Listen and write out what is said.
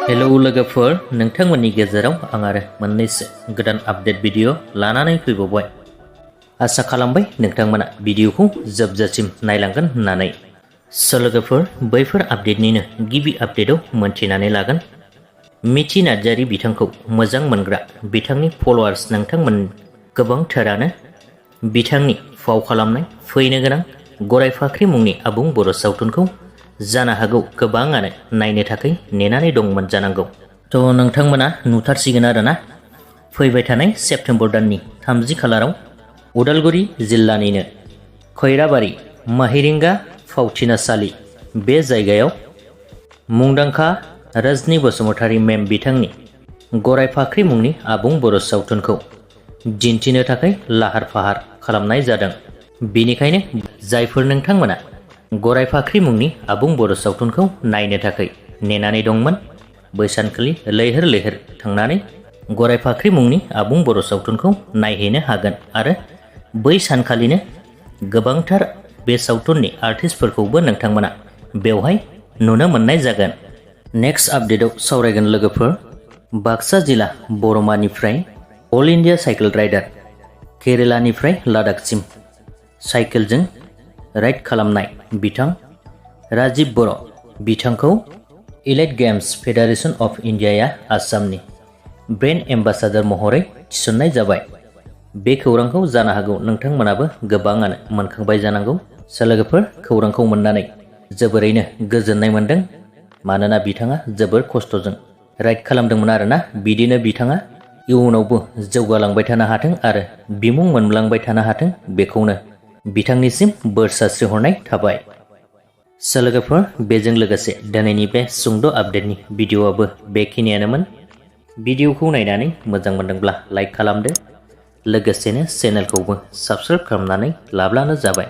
Hello लोगोफोर नोंथांमोननि गेजेराव आं आरो मोननैसो गोदान आपडेट भिडिअ लानानै फैबावबाय। आसा खालामबाय नोंथांमोना भिडिअखौ जोबजासिम नायलांगोन होननानै। लोगोफोर बैफोर आपडेटनिनो गिबि आपडेटआव मोनथिनानै लागोन। मिथि नार्जारी बिथांखौ मोजां मोनग्रा बिथांनि फलोवार्स नोंथांमोन गोबांथारानो बिथांनि फाव खालामनाय फैनो गोनां गराय फाख्रि मुंनि आबुं बर' सावथुनखौ जानो हागौ गोबाङानो नायनो थाखाय नेनानै दंमोन जानांगौ। नोंथांमोना नुथारसिगोन आरोना फैबाय थानाय सेप्तेम्बर दाननि 30 खालाराव उदालगुरि जिल्लानिनो खैराबारि माहिरिंगा फावथिनासालि बे जायगायाव मुंदांखा रजनी बसुमतारी मेम बिथांनि गराय फाख्रि मुंनि आबुं बर' सावथुनखौ दिन्थिनो थाखाय लाहार फाहार खालामनाय जादों। बेनिखायनो जायफोर नोंथांमोना गराय फाख्रि मुंनि आबुं बर' सावथुनखौ नायनो थाखाय नेनानै दंमोन बै सानखालि लैहोर लैहोर थांनानै गराय फाख्रि मुंनि आबुं बर' सावथुनखौ नायहैनो हागोन आरो बै सानखालिनो गोबांथार बे सावथुननि आर्टिस्टफोरखौबो नोंथांमोना बेवहाय नुनो मोननाय जागोन। नेक्स्ट आपडेटआव सावरायगोन लोगोफोर बाक्सा जिल्ला बरमानिफ्राय अल इन्डिया साइकेल राइडार केरेलानिफ्राय लादाखसिम साइकेलजों राइड खालामनाय बिथां राजिब बर' बिथांखौ इलाइट गेम्स फेडारेशन अफ इन्डियाया आसामनि ब्रेन्ड एम्बासाडर महरै थिसननाय जाबाय। बे खौरांखौ जानो हागौ नोंथांमोनाबो गोबाङानो मोनखांबाय जानांगौ। लोगोफोर खौरांखौ मोननानै जोबोरैनो गोजोननाय मोनदों मानोना बिथाङा जोबोर खस्थ'जों राइड खालामदोंमोन आरोना। बिदिनो बिथाङा इयुनावबो जौगालांबाय थानो हाथों आरो बिमुं मोनलांबाय थानो हाथों बेखौनो बिथांनिसिम बोर सारस्रिहरनाय थाबाय। लोगोफोर बेजों लोगोसे दिनैनि बे सुंद' आपडेटनि भिडिअआबो बेखिनियानोमोन। भिडिअखौ नायनानै मोजां मोनदोंब्ला लाइक खालामदो लोगोसेनो चेनेलखौबो साबस्क्राइब खालामनानै लाब्लानो जाबाय।